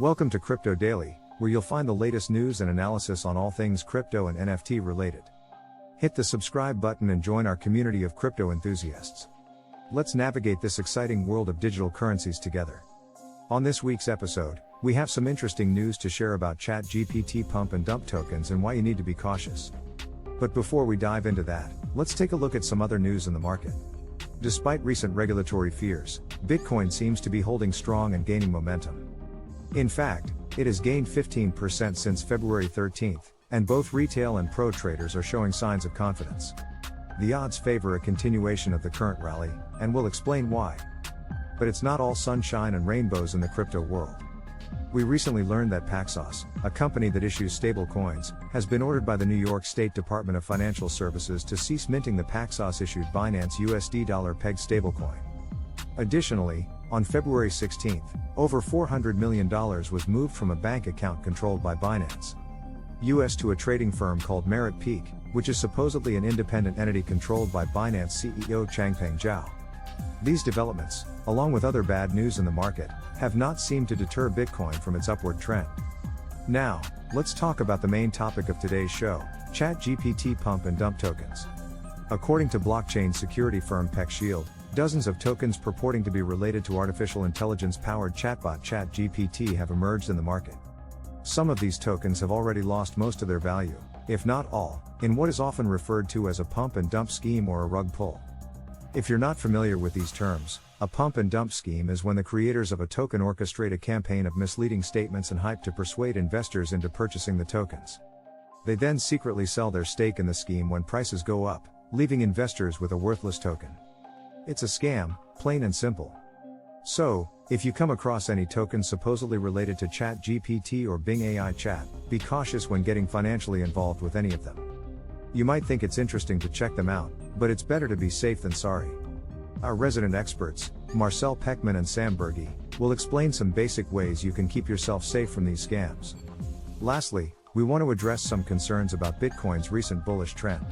Welcome to Crypto Daily, where you'll find the latest news and analysis on all things crypto and NFT related. Hit the subscribe button and join our community of crypto enthusiasts. Let's navigate this exciting world of digital currencies together. On this week's episode, we have some interesting news to share about ChatGPT pump and dump tokens and why you need to be cautious. But before we dive into that, let's take a look at some other news in the market. Despite recent regulatory fears, Bitcoin seems to be holding strong and gaining momentum. In fact, it has gained 15% since February 13th, and both retail and pro traders are showing signs of confidence. The odds favor a continuation of the current rally, and we'll explain why. But it's not all sunshine and rainbows in the crypto world. We recently learned that Paxos, a company that issues stable coins, has been ordered by the New York State Department of Financial Services to cease minting the Paxos-issued Binance USD dollar-pegged stablecoin. Additionally, on February 16th, over $400 million was moved from a bank account controlled by Binance US to a trading firm called Merit Peak, which is supposedly an independent entity controlled by Binance CEO Changpeng Zhao. These developments, along with other bad news in the market, have not seemed to deter Bitcoin from its upward trend. Now, let's talk about the main topic of today's show, ChatGPT pump and dump tokens. According to blockchain security firm PeckShield, dozens of tokens purporting to be related to artificial intelligence-powered chatbot ChatGPT have emerged in the market. Some of these tokens have already lost most of their value, if not all, in what is often referred to as a pump and dump scheme or a rug pull. If you're not familiar with these terms, a pump and dump scheme is when the creators of a token orchestrate a campaign of misleading statements and hype to persuade investors into purchasing the tokens. They then secretly sell their stake in the scheme when prices go up, leaving investors with a worthless token. It's a scam, plain and simple. So, if you come across any tokens supposedly related to ChatGPT or Bing AI Chat, be cautious when getting financially involved with any of them. You might think it's interesting to check them out, but it's better to be safe than sorry. Our resident experts, Marcel Peckman and Sam Berge, will explain some basic ways you can keep yourself safe from these scams. Lastly, we want to address some concerns about Bitcoin's recent bullish trend.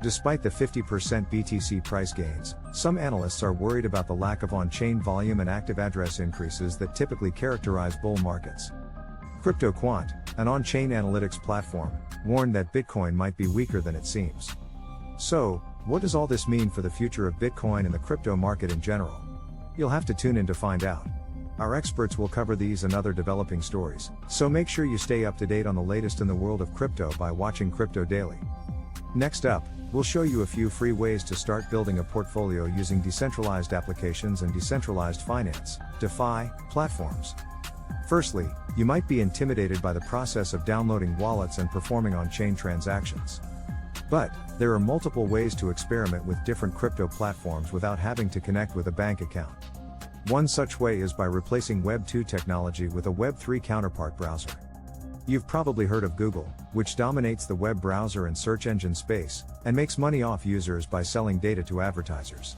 Despite the 50% BTC price gains, some analysts are worried about the lack of on-chain volume and active address increases that typically characterize bull markets. CryptoQuant, an on-chain analytics platform, warned that Bitcoin might be weaker than it seems. So, what does all this mean for the future of Bitcoin and the crypto market in general? You'll have to tune in to find out. Our experts will cover these and other developing stories, so make sure you stay up to date on the latest in the world of crypto by watching Crypto Daily. Next up, we'll show you a few free ways to start building a portfolio using decentralized applications and decentralized finance, DeFi, platforms. Firstly, you might be intimidated by the process of downloading wallets and performing on-chain transactions. But, there are multiple ways to experiment with different crypto platforms without having to connect with a bank account. One such way is by replacing Web 2 technology with a Web 3 counterpart browser. You've probably heard of Google, which dominates the web browser and search engine space, and makes money off users by selling data to advertisers.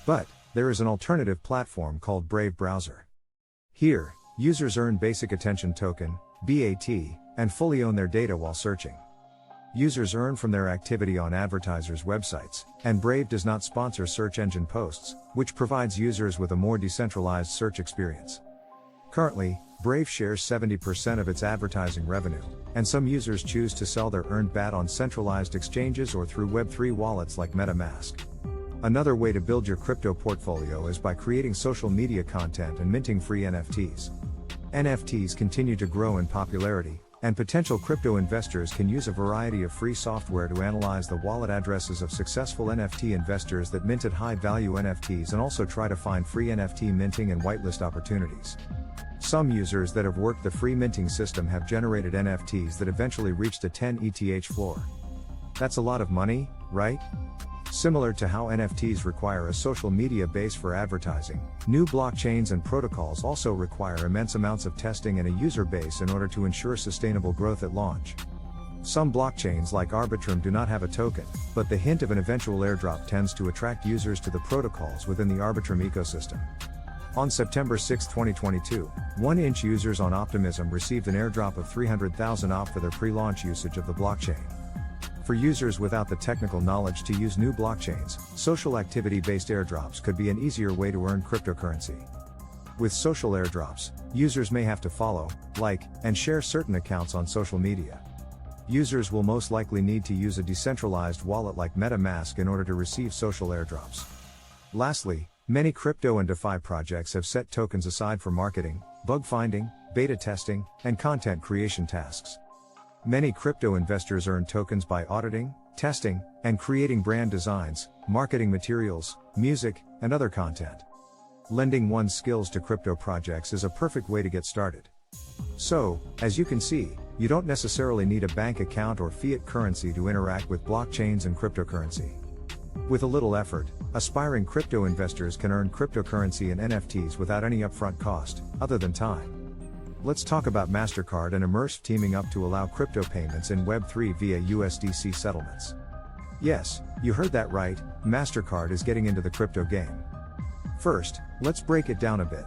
But, there is an alternative platform called Brave Browser. Here, users earn Basic Attention Token, BAT, and fully own their data while searching. Users earn from their activity on advertisers' websites, and Brave does not sponsor search engine posts, which provides users with a more decentralized search experience. Currently, Brave shares 70% of its advertising revenue, and some users choose to sell their earned BAT on centralized exchanges or through Web3 wallets like MetaMask. Another way to build your crypto portfolio is by creating social media content and minting free NFTs. NFTs continue to grow in popularity, and potential crypto investors can use a variety of free software to analyze the wallet addresses of successful NFT investors that minted high-value NFTs and also try to find free NFT minting and whitelist opportunities. Some users that have worked the free minting system have generated NFTs that eventually reached a 10 ETH floor. That's a lot of money, right? Similar to how NFTs require a social media base for advertising, new blockchains and protocols also require immense amounts of testing and a user base in order to ensure sustainable growth at launch. Some blockchains like Arbitrum do not have a token, but the hint of an eventual airdrop tends to attract users to the protocols within the Arbitrum ecosystem. On September 6, 2022, 1inch users on Optimism received an airdrop of 300,000 OP for their pre-launch usage of the blockchain. For users without the technical knowledge to use new blockchains, social activity-based airdrops could be an easier way to earn cryptocurrency. With social airdrops, users may have to follow, like, and share certain accounts on social media. Users will most likely need to use a decentralized wallet like MetaMask in order to receive social airdrops. Lastly, many crypto and DeFi projects have set tokens aside for marketing, bug finding, beta testing, and content creation tasks. Many crypto investors earn tokens by auditing, testing, and creating brand designs, marketing materials, music, and other content. Lending one's skills to crypto projects is a perfect way to get started. So, as you can see, you don't necessarily need a bank account or fiat currency to interact with blockchains and cryptocurrency. With a little effort, aspiring crypto investors can earn cryptocurrency and NFTs without any upfront cost, other than time. Let's talk about MasterCard and Immersive teaming up to allow crypto payments in Web3 via USDC settlements. Yes, you heard that right, MasterCard is getting into the crypto game. First, let's break it down a bit.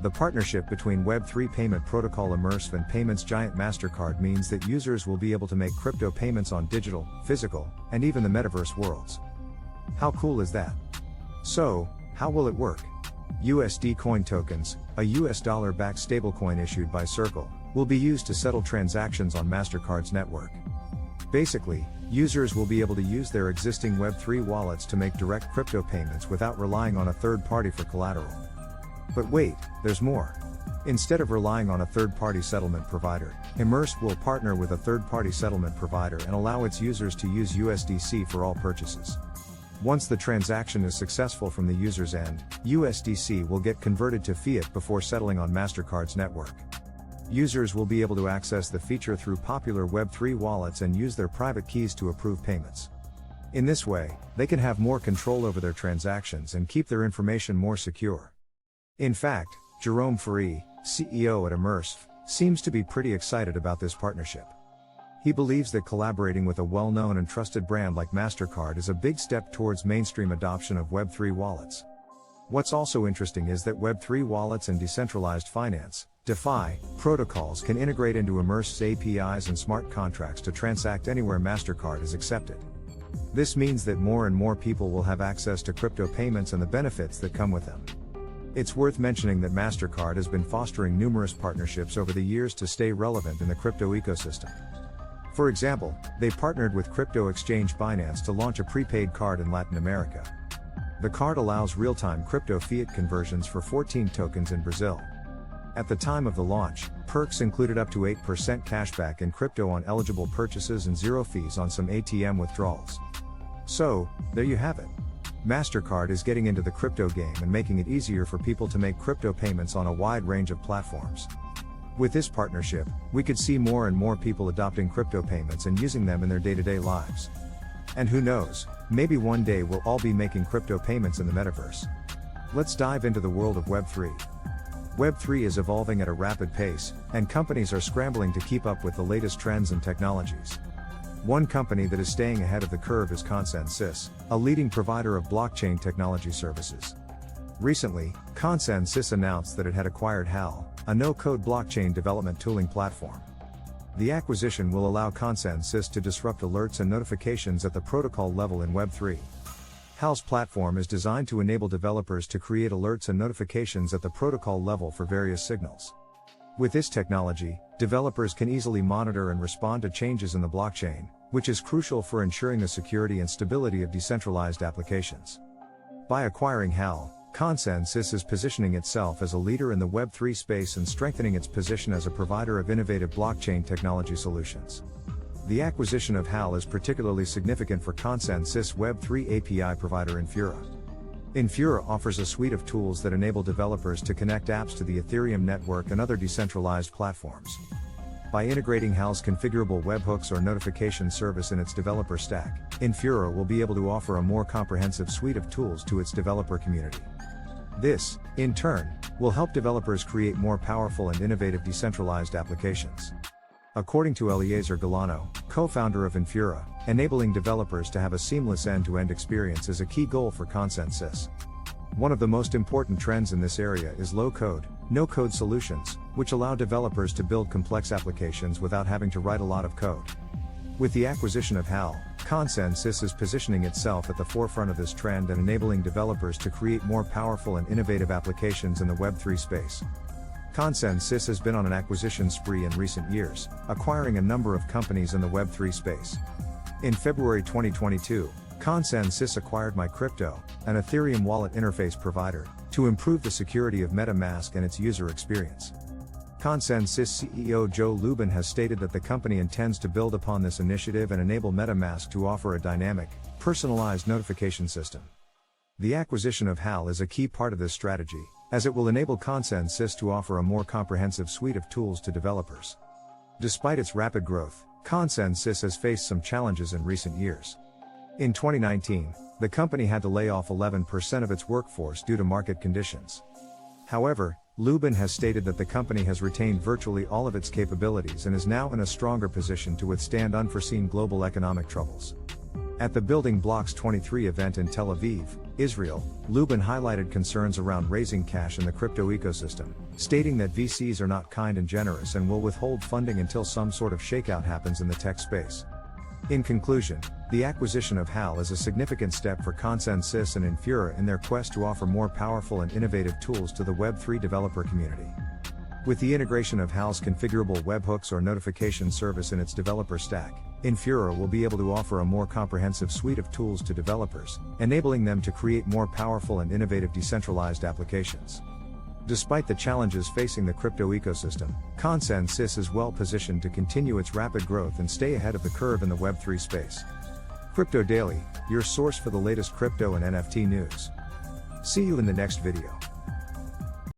The partnership between Web3 payment protocol Immersive and payments giant MasterCard means that users will be able to make crypto payments on digital, physical, and even the metaverse worlds. How cool is that? So, how will it work? USD coin tokens, a US dollar-backed stablecoin issued by Circle, will be used to settle transactions on MasterCard's network. Basically, users will be able to use their existing Web3 wallets to make direct crypto payments without relying on a third party for collateral. But wait, there's more. Instead of relying on a third-party settlement provider, Immersive will partner with a third-party settlement provider and allow its users to use USDC for all purchases. Once the transaction is successful from the user's end, USDC will get converted to fiat before settling on MasterCard's network. Users will be able to access the feature through popular Web3 wallets and use their private keys to approve payments. In this way, they can have more control over their transactions and keep their information more secure. In fact, Jerome Ferri, CEO at Immersive, seems to be pretty excited about this partnership. He believes that collaborating with a well-known and trusted brand like MasterCard is a big step towards mainstream adoption of Web3 wallets. What's also interesting is that Web3 wallets and decentralized finance, DeFi, protocols can integrate into Immersive's APIs and smart contracts to transact anywhere MasterCard is accepted. This means that more and more people will have access to crypto payments and the benefits that come with them. It's worth mentioning that MasterCard has been fostering numerous partnerships over the years to stay relevant in the crypto ecosystem. For example, they partnered with crypto exchange Binance to launch a prepaid card in Latin America. The card allows real-time crypto fiat conversions for 14 tokens in Brazil. At the time of the launch, perks included up to 8% cashback in crypto on eligible purchases and zero fees on some ATM withdrawals. So, there you have it. MasterCard is getting into the crypto game and making it easier for people to make crypto payments on a wide range of platforms. With this partnership, we could see more and more people adopting crypto payments and using them in their day-to-day lives. And who knows, maybe one day we'll all be making crypto payments in the metaverse. Let's dive into the world of Web3. Web3 is evolving at a rapid pace, and companies are scrambling to keep up with the latest trends and technologies. One company that is staying ahead of the curve is ConsensSys, a leading provider of blockchain technology services. Recently, ConsensSys announced that it had acquired HAL, a no-code blockchain development tooling platform. The acquisition will allow ConsensSys to disrupt alerts and notifications at the protocol level in Web3. HAL's platform is designed to enable developers to create alerts and notifications at the protocol level for various signals. With this technology, developers can easily monitor and respond to changes in the blockchain, which is crucial for ensuring the security and stability of decentralized applications. By acquiring HAL, ConsensSys is positioning itself as a leader in the Web3 space and strengthening its position as a provider of innovative blockchain technology solutions. The acquisition of HAL is particularly significant for ConsensSys Web3 API provider Infura. Infura offers a suite of tools that enable developers to connect apps to the Ethereum network and other decentralized platforms. By integrating HAL's configurable webhooks or notification service in its developer stack, Infura will be able to offer a more comprehensive suite of tools to its developer community. This, in turn, will help developers create more powerful and innovative decentralized applications. According to Eliezer Galano, co-founder of Infura, enabling developers to have a seamless end-to-end experience is a key goal for ConsensSys. One of the most important trends in this area is low-code, no-code solutions, which allow developers to build complex applications without having to write a lot of code. With the acquisition of HAL, ConsenSys is positioning itself at the forefront of this trend and enabling developers to create more powerful and innovative applications in the Web3 space. ConsenSys has been on an acquisition spree in recent years, acquiring a number of companies in the Web3 space. In February 2022, ConsenSys acquired MyCrypto, an Ethereum wallet interface provider, to improve the security of MetaMask and its user experience. ConsenSys CEO Joe Lubin has stated that the company intends to build upon this initiative and enable MetaMask to offer a dynamic, personalized notification system. The acquisition of HAL is a key part of this strategy, as it will enable ConsenSys to offer a more comprehensive suite of tools to developers. Despite its rapid growth, ConsenSys has faced some challenges in recent years. In 2019, the company had to lay off 11% of its workforce due to market conditions. However, Lubin has stated that the company has retained virtually all of its capabilities and is now in a stronger position to withstand unforeseen global economic troubles. At the Building Blocks 23 event in Tel Aviv, Israel, Lubin highlighted concerns around raising cash in the crypto ecosystem, stating that VCs are not kind and generous and will withhold funding until some sort of shakeout happens in the tech space. In conclusion, the acquisition of HAL is a significant step for ConsenSys and Infura in their quest to offer more powerful and innovative tools to the Web3 developer community. With the integration of HAL's configurable webhooks or notification service in its developer stack, Infura will be able to offer a more comprehensive suite of tools to developers, enabling them to create more powerful and innovative decentralized applications. Despite the challenges facing the crypto ecosystem, ConsenSys is well positioned to continue its rapid growth and stay ahead of the curve in the Web3 space. Crypto Daily, your source for the latest crypto and NFT news. See you in the next video.